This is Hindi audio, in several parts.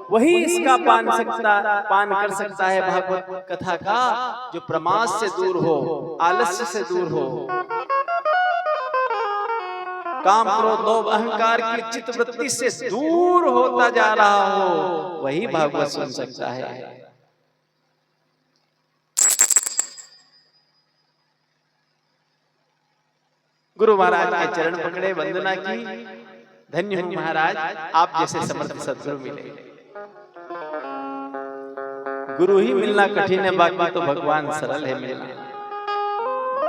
वही इसका पान कर सकता है भागवत कथा का, जो प्रमाद से दूर हो, आलस्य से दूर हो, काम क्रोध लोभ अहंकार की चित्तवृत्ति से दूर होता जा रहा हो, वही भागवत सुन सकता है। गुरु महाराज के चरण पकड़े, वंदना की, धन्य हूं महाराज, आप जैसे समर्थ सद्गुरु मिले। गुरु ही मिलना कठिन है, बाकी तो भगवान सरल है मिलना।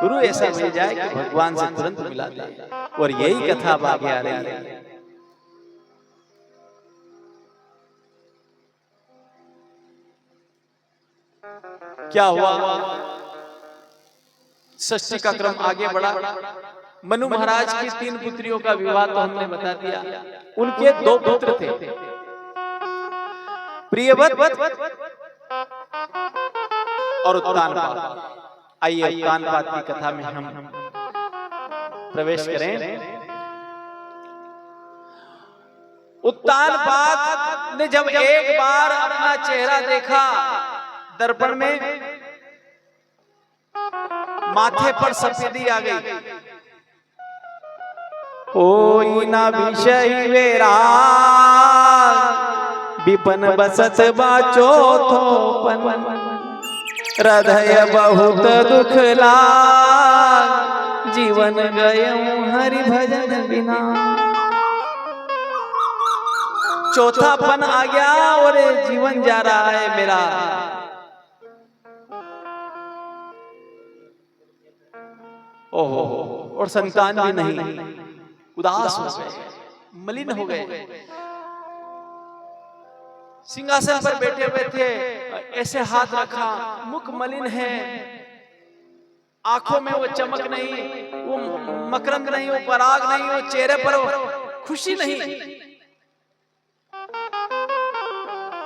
गुरु ऐसा मिल जाए कि भगवान से तुरंत मिला दे, और यही कथा अब आगे आ रही है। क्या हुआ? षष्ठी का क्रम आगे बढ़ा। मनु महाराज की 3 पुत्रियों का विवाह तो हमने बता दिया। उनके 2 पुत्र थे, प्रियव्रत और उत्तानपाद। आइए उत्तानपाद की कथा में हम प्रवेश करें। उत्तानपाद ने जब एक बार अपना चेहरा देखा दर्पण में, माथे पर सफेदी आ गई। होई ना विषय वेरा विपन बसत बाचो थोपन, हृदय बहुत दुख लाग, जीवन गयऊं हरि भजन बिना। चौथापन आ गया और जीवन जा रहा है मेरा। ओहो, और संतान भी नहीं, उदास हो गए, मलिन हो गए। सिंहासन पर बैठे हुए थे, ऐसे हाथ रखा, मुख मलिन है, आंखों में वो चमक नहीं, वो मकरंद नहीं, वो पराग नहीं, वो चेहरे पर वो खुशी नहीं।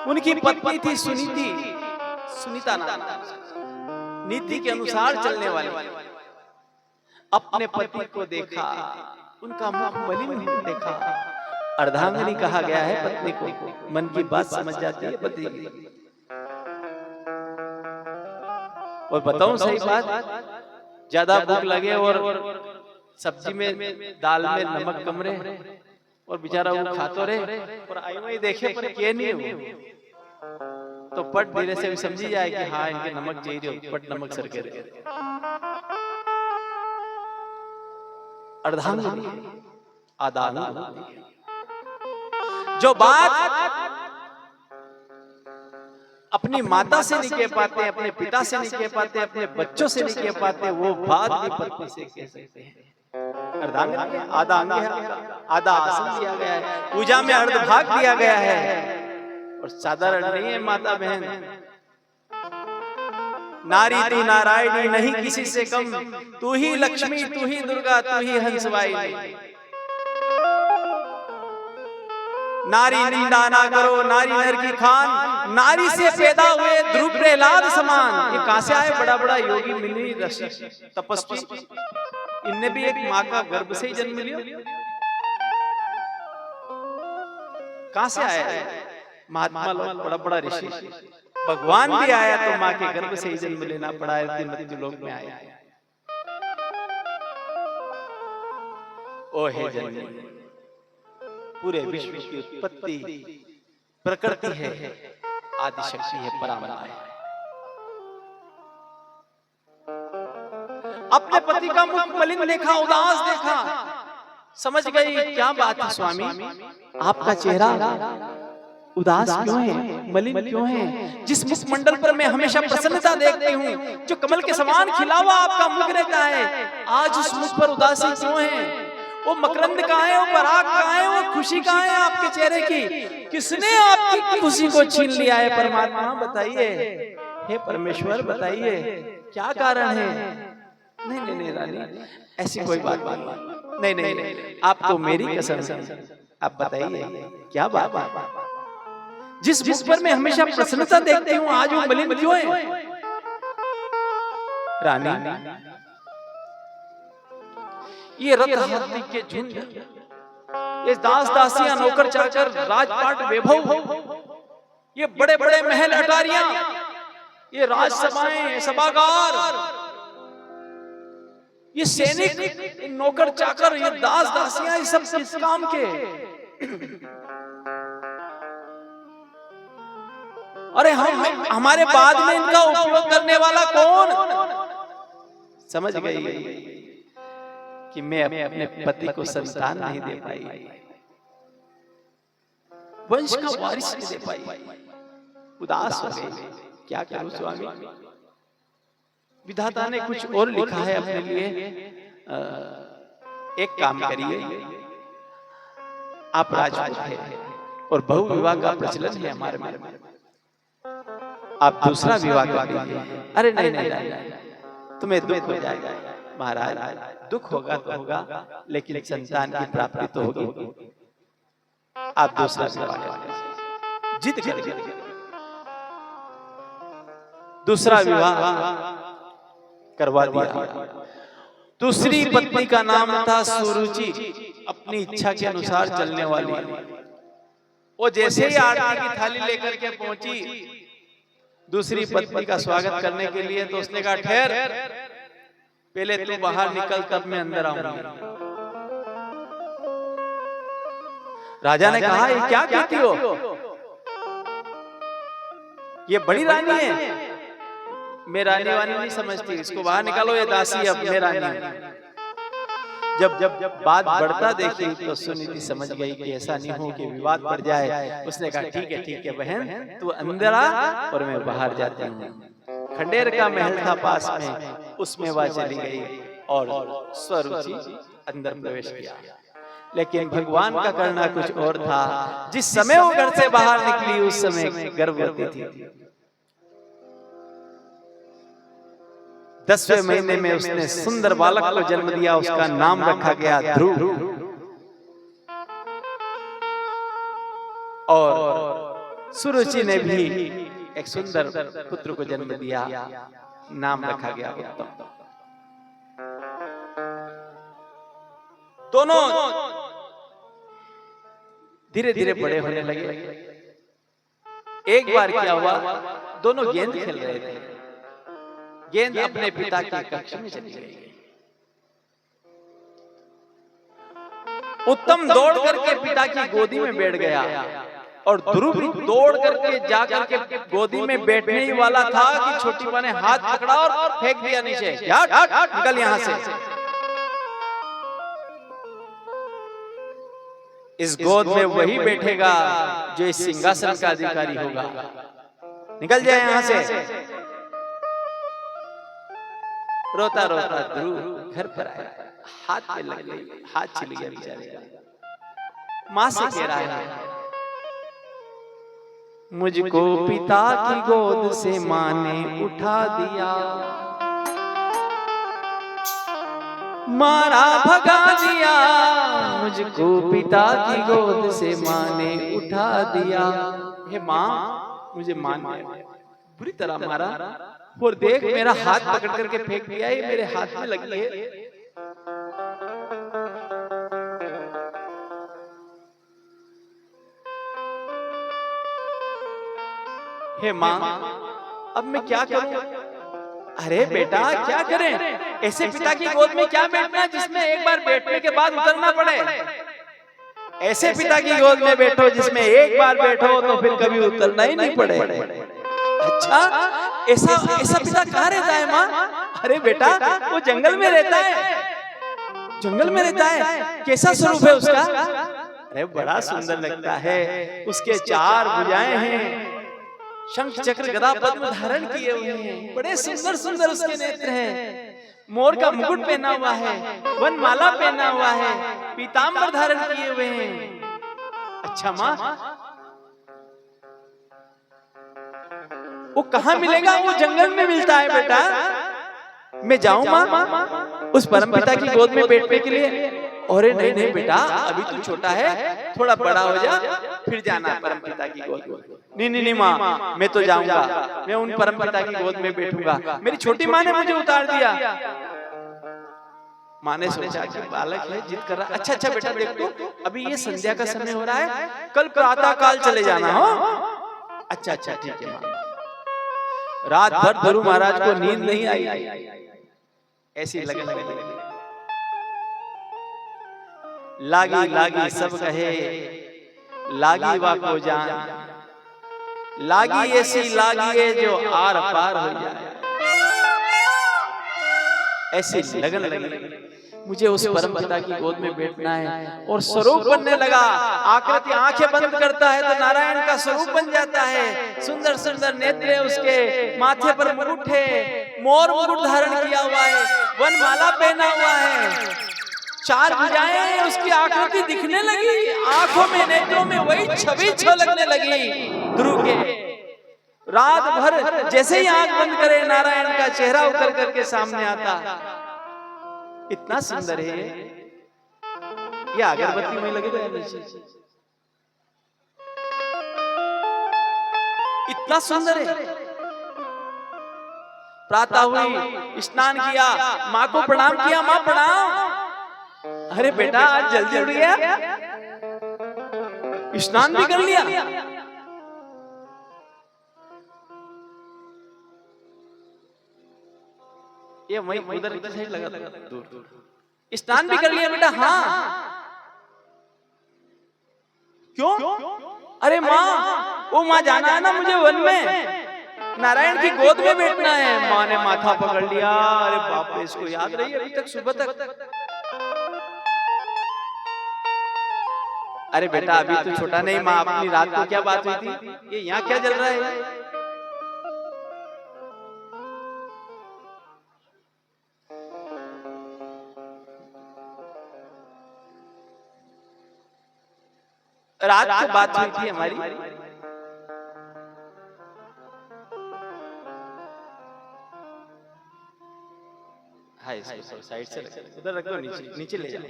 उनकी पत्नी थी सुनीता नाम, नीति के अनुसार चलने वाली। अपने पति को देखा, उनका मुख मलिन देखा। अर्धांगिनी कहा गया है पत्नी को, मन की बात समझ जाती है पति की। और बताऊं सही बात, ज्यादा भूख लगे और सब्जी में दाल में नमक कम रहे और बेचारा वो खातो रहे और आई वही देखे पर ये नहीं हो, तो पट धीरे से समझी जाए कि हाँ इनके नमक चाहिए, पट नमक सर के अर्धांगिनी आदान। जो बात अपनी माता से नहीं कह पाते, अपने पिता से नहीं कह पाते, अपने बच्चों से नहीं कह पाते, वो बात भी पत्नी से कह सकते हैं। अर्धांगिनी आधा अंग है, आधा आसन दिया गया है, पूजा में अर्धभाग दिया गया है, और साधारण नहीं है माता बहन। नारी तू नारायणी नहीं किसी से कम, तू ही लक्ष्मी, तू ही दुर्गा, तू ही हंसवाई। नारी निंदा ना करो, नारी नर की खान, नारी से पैदा हुए ध्रुव प्रहलाद समान। ये कहां से आए? बड़ा बड़ा योगी मुनि ऋषि तपस्वी, इनने भी एक माँ का गर्भ से ही जन्म लिया। कहां से आया? महात्मा लोग, बड़ा बड़ा ऋषि, भगवान भी आया तो माँ के गर्भ से ही जन्म लेना पड़ा है, मृत्यु लोक में आया। ओ हे जननी, पूरे विश्व की उत्पत्ति प्रकृति है, आदि शक्ति है, परात्मा है। अपने पति का मुख मलिन देखा, उदास देखा, समझ गई क्या बात है स्वामी, आपका चेहरा उदास क्यों है, मलिन क्यों है? जिस मुख मंडल पर मैं हमेशा प्रसन्नता देखती हूँ, जो कमल के समान खिला हुआ आपका मुख रहता है, आज उस मुख पर उदासी क्यों है? वो मकरंद कहाँ है, वो पराग कहाँ है, वो खुशी कहाँ है आपके चेहरे की? किसने आपकी खुशी को छीन लिया है? परमात्मा बताइए, हे परमेश्वर बताइए क्या कारण है? नहीं नहीं नहीं रानी, ऐसी कोई बात नहीं, नहीं नहीं, आप तो मेरी कसम से, आप बताइए क्या बात है? जिस मुख पर मैं हमेशा प्रसन्नता देखती हूँ, आज वो मलिन क्यों है? रानी, ये रथ हाथी के झुंड, ये दास दासियां नौकर चाकर राजपाट वैभव ये बड़े बड़े महल अटारियां, ये राजसभाएं, सभागार, ये सैनिक, नौकर चाकर, ये दास दासियां, ये सब किस काम के? अरे हमारे बाद में इनका उपयोग करने वाला कौन? समझ गई कि मैं अपने पति को संतान नहीं दे पाई, वंश का वारिस नहीं दे पाई, उदास हो गई। क्या करूं स्वामी? विधाता ने कुछ और लिखा है अपने लिए। एक काम करिए, आप राजपूत हैं और बहु विवाह का प्रचलन है हमारे में, आप दूसरा विवाह कर लीजिए। अरे नहीं नहीं नहीं, तुम्हें दुख हो जाएगा महाराज। दुख होगा तो होगा, लेकिन संतान की प्राप्ति तो होगी। आप दूसरा विवाह कर लीजिए, जिद करिए। दूसरा विवाह करवा दिया। दूसरी पत्नी का नाम था सुरुचि, अपनी इच्छा के अनुसार चलने वाली। वो जैसे ही आरती की थाली लेकर के पहुंची दूसरी पत्नी का स्वागत करने के लिए, तो उसने कहा ठहर, पहले तू बाहर निकल तब मैं अंदर आऊंगी। राजा ने कहा ये क्या कहती हो? ये बड़ी रानी है, मैं रानी वानी नहीं समझती, इसको बाहर निकालो, ये दासी अब मैं रानी हूं। जब बात बढ़ता देखी तो सुनीति समझ गई कि ऐसा नहीं हो कि विवाद बढ़ जाए। उसने कहा ठीक है बहन, तू अंदर आ और मैं बाहर जाती हूँ। खंडेर का महल था पास में, उसमें वह चली गई और स्वरुचि अंदर प्रवेश किया। लेकिन भगवान का करना कुछ और था। जिस समय वो घर से बाहर निकली उस समय गर्भवती थी। 10वें महीने में उसने सुंदर बालक को जन्म दिया, उसका नाम रखा गया ध्रुव। और सुरुचि ने भी एक सुंदर पुत्र को जन्म दिया, नाम रखा गया उत्तम। दोनों धीरे धीरे बड़े होने लगे। एक बार क्या हुआ, दोनों गेंद खेल रहे थे, गेंद अपने पिता के कक्ष में चली गई। उत्तम दौड़ करके पिता की गोदी में बैठ गया और ध्रुव दौड़ करके जाकर के गोदी में बैठने ही वाला था कि छोटी माँ ने हाथ पकड़ा और फेंक दिया नीचे, निकल यहां से। इस गोद में वही बैठेगा जो इस सिंहासन का अधिकारी होगा, निकल जाए यहां से। रोता रोता ध्रुव घर पर आया, हाथ पे लग गई, हाथ छिल गया बेचारे का। मां से कह रहा है, मुझको पिता की गोद से मां ने उठा दिया, मारा भगा दिया। मुझको पिता की गोद से मां ने उठा दिया। हे मां, मुझे मां ने बुरी तरह मारा और देख मेरा हाथ पकड़ करके फेंक दिया, ये मेरे हाथ में लगी है। हे मां, अब मैं क्या करूं? अरे बेटा क्या करें, ऐसे पिता की गोद में क्या बैठना जिसमें एक बार बैठने के बाद उतरना पड़े। ऐसे पिता की गोद में बैठो जिसमें एक बार बैठो तो फिर कभी उतरना ही नहीं पड़े। अच्छा, ऐसा पिता कहाँ रहता है माँ? अरे बेटा वो जंगल में रहता है, जंगल में रहता है। कैसा स्वरूप है उसका? अरे बड़ा सुंदर लगता है, उसके 4 भुजाएं हैं, शंख चक्र गदा पद्म धारण किए हुए हैं, बड़े सुंदर सुंदर उसके नेत्र हैं, मोर का मुकुट पहना हुआ है, वनमाला पहना हुआ है, पीतांबर धारण किए हुए हैं। अच्छा माँ, वो कहाँ मिलेगा? वो जंगल में मिलता है बेटा। मैं जाऊं माँ उस परमपिता की गोद में बैठने के लिए? अरे नहीं नहीं बेटा, अभी तू छोटा है, थोड़ा बड़ा हो जा फिर जाना परमपिता की गोद में। नहीं नहीं नहीं माँ, मैं तो जाऊंगा, मैं उन परमपिता की गोद में बैठूंगा। मेरी छोटी माँ ने मुझे उतार दिया। माँ ने सोचा कि बालक है, जिद कर रहा। अच्छा बेटा देख, तो अभी ये संध्या का समय हो रहा है, कल प्रातः काल चले जाना हो, अच्छा अच्छा ठीक है माँ। रात भर ध्रुव महाराज को नींद नहीं आई, ऐसी लगन लगी। लागी लागी सब कहे, लागी वा को जान, लागी ऐसी लागी है जो आर पार हो जाए, ऐसी लगन लगी। मुझे उस परम पिता की गोद में बैठना है। और स्वरूप बनने लगा। आकृति आंखें बंद करता है तो नारायण का स्वरूप बन जाता है। सुंदर सुंदर नेत्र उसके, माथे पर मुकुट है, मोर मुकुट धारण किया हुआ है, वनमाला पहना हुआ है, 4 भुजाएं उसकी आकृति दिखने लगी। आंखों में, नेत्रों में वही छवि छलकने लगी ध्रुव के। रात भर जैसे ही आंख बंद करे नारायण का चेहरा उतर करके सामने आता। इतना सुंदर है ये। अगरबत्ती में लगे रहे नीचे, इतना सुंदर है। प्रातः हुई, स्नान किया, माँ को प्रणाम किया। माँ प्रणाम। अरे बेटा आज जल्दी उठ गया, स्नान भी कर लिया। ये वही उधर की साइड लगा दूर दूर। स्नान भी कर लिया बेटा? हाँ। क्यों? अरे माँ, वो माँ जाना है ना मुझे वन में, नारायण की गोद में बैठना है। माँ ने माथा पकड़ लिया। अरे बाप रे, इसको याद रही अभी तक सुबह तक। अरे बेटा अभी तो छोटा नहीं। माँ अपनी रात को क्या बात हुई थी, ये यहाँ क्या चल रहा है? रात को बात हुई थी हमारी। हाँ, इसको साइड से उधर रख दो, नीचे नीचे ले जाओ।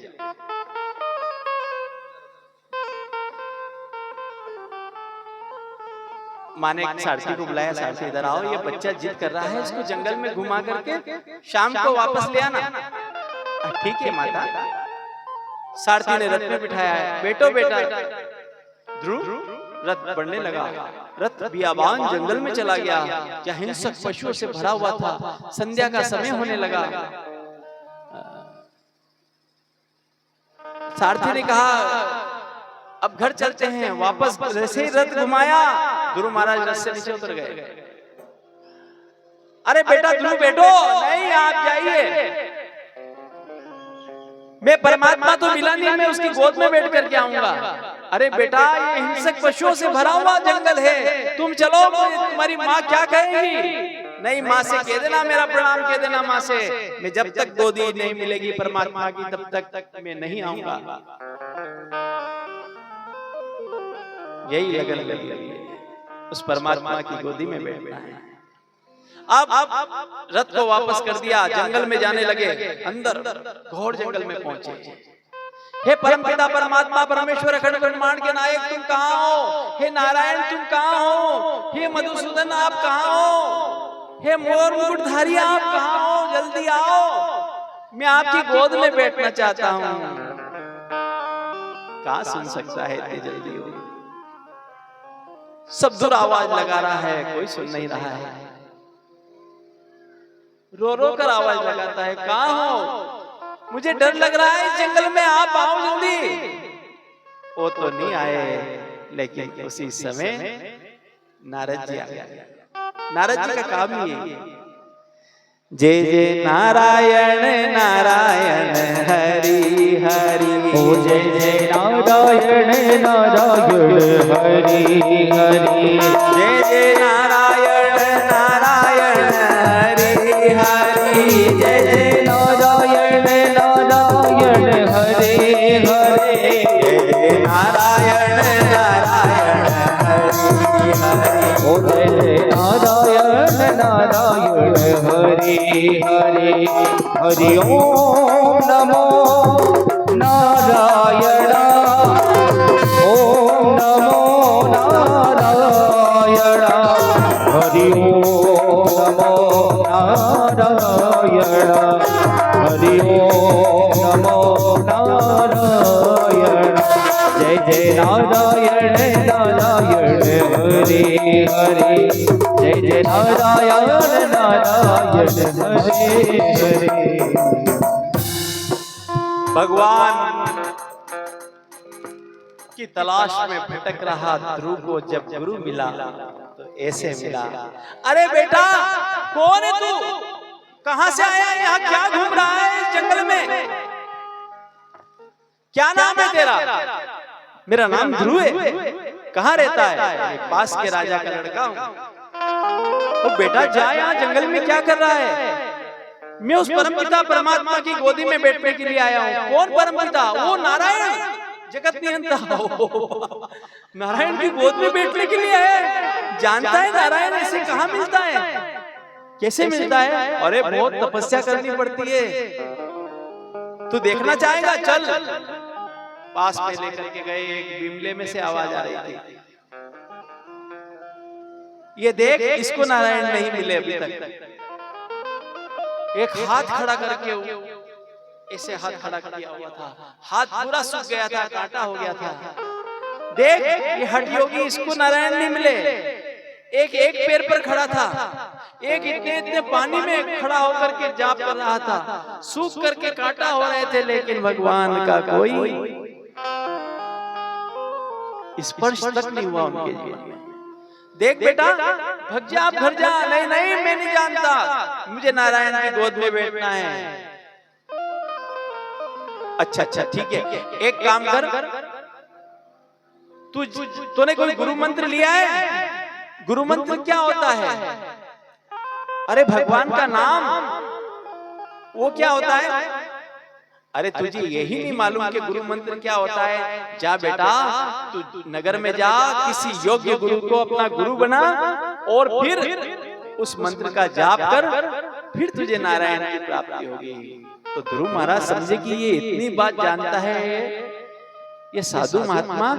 माँ ने सारथी को बुलाया, सारथी इधर आओ, ये बच्चा जिद कर रहा है, इसको जंगल में घुमा करके शाम को वापस ले आना। ठीक है माता। सारथी ने रथ में बिठाया है। बैठो बेटा। ध्रुव रथ बढ़ने लगा। रथ बियाबान जंगल में चला गया, क्या हिंसक पशुओं से भरा हुआ था। संध्या का समय होने लगा। सारथी ने कहा अब घर चलते हैं। वापस जैसे ही रथ घुमाया, ध्रुव महाराज रथ से नीचे उतर गए। अरे बेटा ध्रुव बैठो। नहीं आप जाइए, मैं परमात्मा तो मिला नहीं, मैं उसकी गोद में बैठ करके आऊंगा। अरे बेटा ये हिंसक पशुओं से भरा हुआ जंगल है, तुम चलो, तुम्हारी माँ क्या कहेगी? नहीं, माँ से कह देना, मेरा प्रणाम कह देना माँ से। मैं जब तक गोदी नहीं मिलेगी परमात्मा की तब तक मैं नहीं आऊंगा। यही लगन लगी उस परमात्मा की गोदी में बैठना है। अब रथ को वापस कर दिया, जंगल में जाने लगे। अंदर घोर जंगल में पहुंचे। हे परमपिता परमात्मा परमेश्वर अखंड ब्रह्मांड के नायक, तुम कहाँ हो? हे नारायण तुम कहाँ हो? हे मधुसूदन आप कहाँ हो? हे मोर मुकुटधारी आप कहाँ हो? जल्दी आओ, मैं आपकी गोद में बैठना चाहता हूँ। कहाँ सुन सकता है इतनी जल्दी हो? सब दूर आवाज लगा रहा है, कोई सुन नहीं रहा है। रो रो कर आवाज लगाता है, कहाँ हो? मुझे डर लग रहा है इस जंगल में, आप आओ जल्दी। वो तो नहीं आए, लेकिन उसी समय नारद जी आ गए। नारद जी का काम ही है, जय जय नारायण नारायण हरि हरि, ओ जय जय नारायण नारायण हरि हरि, जय जय नारायण नारायण हरि हरि, जय जय नारायण नारायण हरि हरि, जय जय नारायण नारायण हरि हरि, ओ जय जय नारायण नारायण हरि हरि, हरि ओम नमो नारायण, ओम नमो नारायण, हरि ओम नमो नारायण, हरि ओम नमो नारायण, जय जय नारायण नारायण हरे हरे, जय जय नारायण नारायण हरे हरे। भगवान की तलाश में भटक रहा ध्रुव को जब गुरु मिला तो ऐसे मिला। अरे बेटा, कौन है तू? कहां से आया? यहाँ क्या घूम रहा है इस जंगल में? क्या नाम है तेरा? मेरा नाम ध्रुव है। कहाँ रहता है? पास के राजा का लड़का हूँ। तो बेटा जा, यहाँ जंगल में क्या कर रहा है? मैं उस परमपिता परमात्मा की गोदी में बैठने के लिए आया हूँ। कौन परमपिता? वो नारायण, जगत नियंता। नारायण की गोद में बैठने के लिए है। जानता है नारायण ऐसे कहाँ मिलता है? कैसे मिलता है? अरे बहुत तपस्या करनी पड़ती है। तू देखना चाहेगा? चल। पास में लेकर के गए, एक बिमले में से आवाज आ रही थी, ये देख, इसको नारायण नहीं मिले अभी तक। एक हाथ खड़ा करके ऐसे हाथ खड़ा किया हुआ था, हाथ पूरा सूख गया था, कांटा हो गया था। देख, ये हठ योगी, इसको नारायण नहीं मिले। एक पैर पर खड़ा था, एक इतने पानी में खड़ा होकर के जाप कर रहा था, सूख करके कांटा हो रहे थे, लेकिन भगवान का कोई स्पर्श तक नहीं हुआ उनके जीवन में। देख बेटा, भग जा, आप घर जा। नहीं नहीं, मैं नहीं जानता, मुझे नारायण की गोद में बैठना है। अच्छा अच्छा ठीक है, एक काम कर, तूने कोई गुरु मंत्र लिया है? गुरु मंत्र क्या होता है? अरे भगवान का नाम, वो क्या होता है? अरे तुझे यही नहीं मालूम कि गुरु मंत्र क्या होता है? जा बेटा, तू नगर में जा, किसी योग्य गुरु को अपना गुरु बना और फिर उस मंत्र का जाप कर, फिर तुझे नारायण की प्राप्ति होगी। तो ध्रुव महाराज समझे कि ये इतनी बात जानता है, ये साधु महात्मा,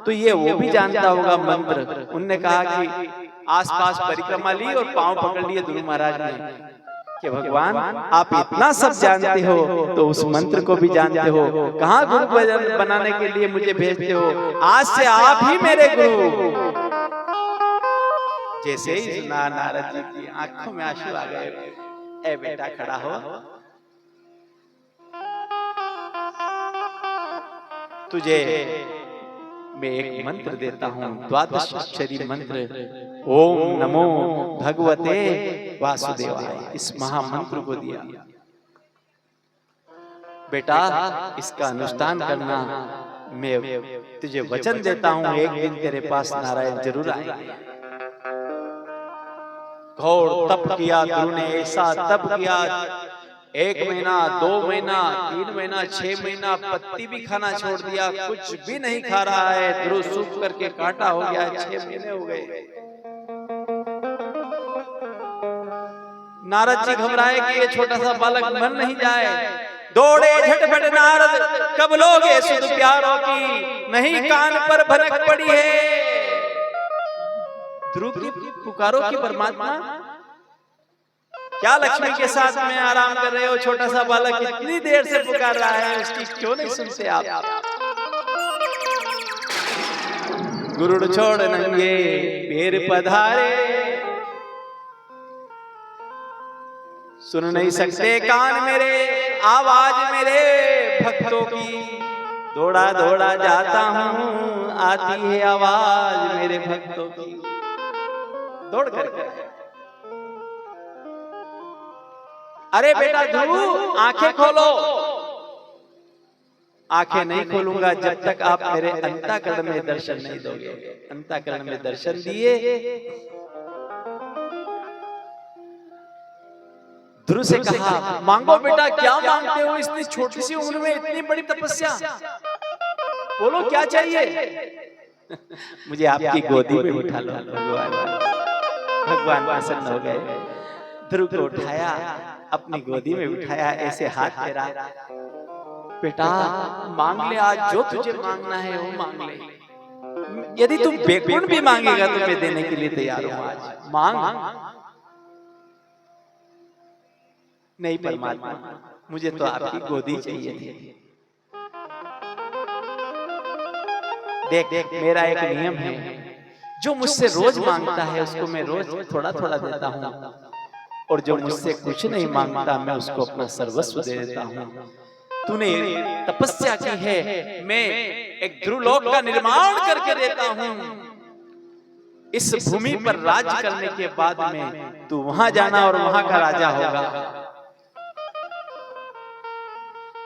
तो ये वो भी जानता होगा मंत्र। उनने कहा कि आसपास परिक्रमा ली और पांव पकड़ लिए ध्रुव महाराज ने कि भगवान आप इतना सब जानते हो तो उस मंत्र को भी जानते हो, कहाँ गुरु बनाने के लिए मुझे भेजते हो? आज से आप ही मेरे गुरु। जैसे ही सुना, नारद जी की आंखों में आंसू आ गए। ए बेटा खड़ा हो, तुझे मैं एक मंत्र देता हूँ, द्वादश अक्षरी मंत्र, ओम नमो भगवते वासुदेवाय। इस महामंत्र को दिया। बेटा इसका अनुष्ठान करना, मैं तुझे वचन देता हूँ, एक दिन तेरे पास नारायण जरूर आएंगे। घोर तप किया गुरु ने, ऐसा तप किया, 1 महीना, 2 महीना, 3 महीना, 6 महीना पत्ती भी खाना छोड़ दिया, कुछ भी नहीं खा रहा है। ध्रुव सूख करके कांटा हो गया, 6 महीने हो गए। नारद जी घबराए कि ये छोटा सा बालक मर नहीं जाए। दौड़े झटपट नारद, कब लोगे सुध प्यारों की, नहीं कान पर भनक पड़ी है। ध्रुव की पुकारो कि परमात्मा, क्या लक्ष्मी के साथ में आराम कर रहे हो? छोटा सा बालक इतनी देर से पुकार रहा है, उसकी क्यों नहीं सुनते आप? गुरुड़ छोड़ नंगे पैर पधारे, सुन नहीं सकते कान मेरे आवाज मेरे भक्तों की। दौड़ा दौड़ा जाता हूँ, आती है आवाज मेरे भक्तों की। दौड़ कर अरे बेटा ध्रुव, आंखें खोलो। आंखें नहीं खोलूंगा जब तक आप मेरे अंतःकरण में दर्शन नहीं दोगे। अंतःकरण में दर्शन दिए। ध्रुव से कहा, मांगो बेटा, क्या मांगते हो? इतनी छोटी सी उम्र में इतनी बड़ी तपस्या, बोलो क्या चाहिए? मुझे आपकी गोदी में उठा लो। भगवान प्रसन्न हो गए। ध्रुव को उठाया, अपनी गोदी में उठाया, ऐसे हाथ फेरा, बेटा मांग ले, आज जो तुझे मांगना है वो मांग ले। यदि तू बेगुण भी मांगेगा तो मैं देने के लिए तैयार हूं। आज मांग। नहीं परमात्मा, मुझे तो आपकी गोदी चाहिए थी। देख, मेरा एक नियम है, जो मुझसे रोज मांगता है उसको मैं रोज थोड़ा थोड़ा देता हूँ, और जो मुझसे कुछ नहीं मांगता मैं उसको अपना सर्वस्व दे देता हूँ। तूने तपस्या की है, मैं एक ध्रुवलोक का निर्माण करके देता हूँ। इस भूमि पर राज करने के बाद में तू वहां जाना और वहां का राजा होगा।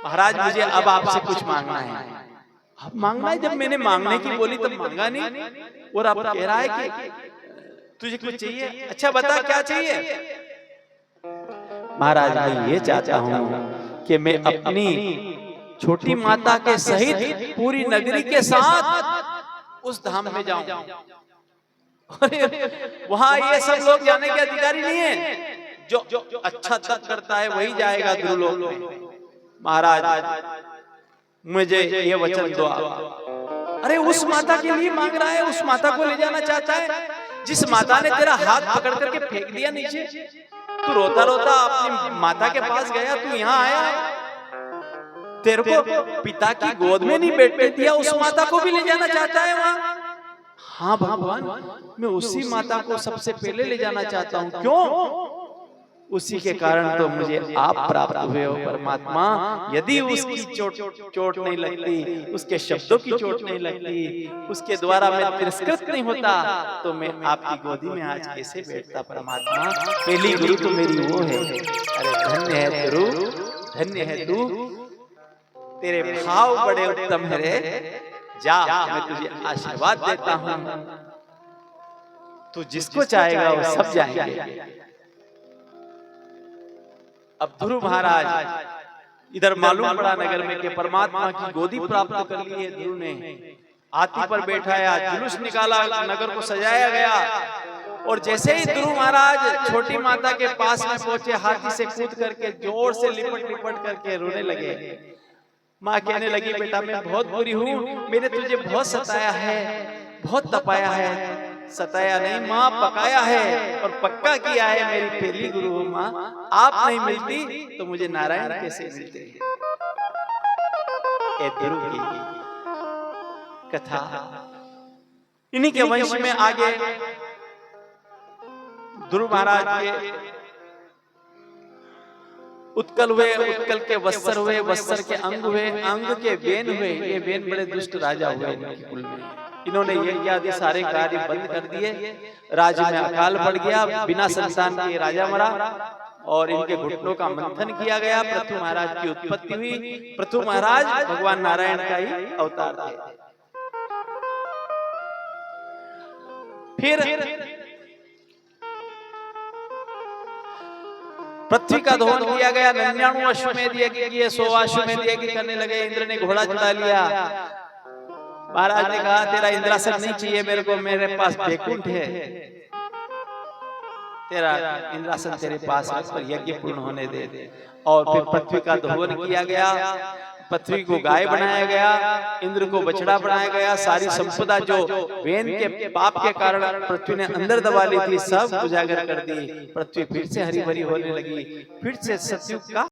महाराज मुझे अब आपसे कुछ मांगना है। अब मांगना है? जब मैंने मांगने की बोली तब मांगा नहीं, और अब कह रहा है कि तुझे कुछ चाहिए। अच्छा बता क्या चाहिए? महाराज मैं ये चाहता हूँ कि मैं अपनी छोटी माता के सहित पूरी नगरी के साथ उस धाम में जाऊं। वहां ये सब लोग जाने के अधिकारी नहीं है, जो अच्छा तप करता है वही जाएगा ध्रुवलोक में। महाराज मुझे ये वचन दो। अरे उस माता के लिए मांग रहा है, उस माता को ले जाना चाहता है जिस माता ने तेरा हाथ पकड़ करके फेंक दिया नीचे। तू रोता रोता अपनी माता के पास गया, तू यहाँ आया, तेरे को पिता की गोद में नहीं बैठने दिया, उस माता को भी ले जाना चाहता है वहां। हाँ भगवान, मैं उसी माता को सबसे पहले ले जाना चाहता हूँ। क्यों? उसी के कारण तो मुझे आप प्राप्त हुए हो परमात्मा। यदि उसकी चोट नहीं लगती, उसके शब्दों की चोट नहीं लगती, उसके द्वारा मैं तिरस्कृत नहीं होता, तो मैं आपकी गोदी में आज कैसे बैठता परमात्मा। पहली गुरु तो मेरी वो है। अरे धन्य है गुरु, धन्य है तू, तेरे भाव बड़े उत्तम है रे। जा, मैं तुझे आशीर्वाद देता हूँ, तू जिसको चाहेगा वो सब जाएंगे। अब ध्रुव महाराज इधर मालूम पड़ा नगर में कि परमात्मा की गोदी प्राप्त कर ली है। ध्रुव ने हाथी पर बैठाया, जुलूस निकाला, नगर को सजाया गया। और जैसे ही ध्रुव महाराज छोटी माता के पास में पहुंचे, हाथी से कूद करके जोर से लिपट लिपट करके रोने लगे। माँ कहने लगी, बेटा मैं बहुत बुरी हूँ, मैंने तुझे बहुत सताया है, बहुत तपाया है। सताया नहीं माँ, पकाया है और पक्का किया है। मेरी पहली गुरु हो माँ, आप नहीं मिलती तो मुझे नारायण कैसे मिलते। ए ध्रुव की कथा इन्हीं के वंश में आगे ध्रुव महाराज के उत्कल हुए, उत्कल के वत्सर हुए, वत्सर के अंग हुए, अंग के बेन हुए। ये बेन बड़े दुष्ट राजा हुए इनके कुल में। इन्होंने यज्ञ आदि सारे कार्य बंद कर दिए, राज्य में अकाल पड़ गया, बिना संतान के राजा मरा और इनके घुटनों का मंथन किया गया। पृथु महाराज की उत्पत्ति हुई। पृथु महाराज भगवान नारायण का ही अवतार थे। फिर पृथ्वी का दोहन किया गया। 99 अश्वमेध यज्ञ किए, 100 अश्वमेध यज्ञ करने लगे। इंद्र ने घोड़ा चढ़ा लिया। महाराज ने कहा तेरा इंद्रासन नहीं चाहिए मेरे को, मेरे पास बैकुंठ है, तेरा इंद्रासन तेरे पास है, पर यज्ञ पूर्ण होने दे। और फिर पृथ्वी का दोहन किया गया, पृथ्वी को गाय बनाया गया, इंद्र को बछड़ा बनाया गया। सारी संपदा जो वेन के पाप के कारण पृथ्वी ने अंदर दबा ली थी, सब उजागर कर दी। पृथ्वी फिर से हरी भरी होने लगी, फिर से सतयुग का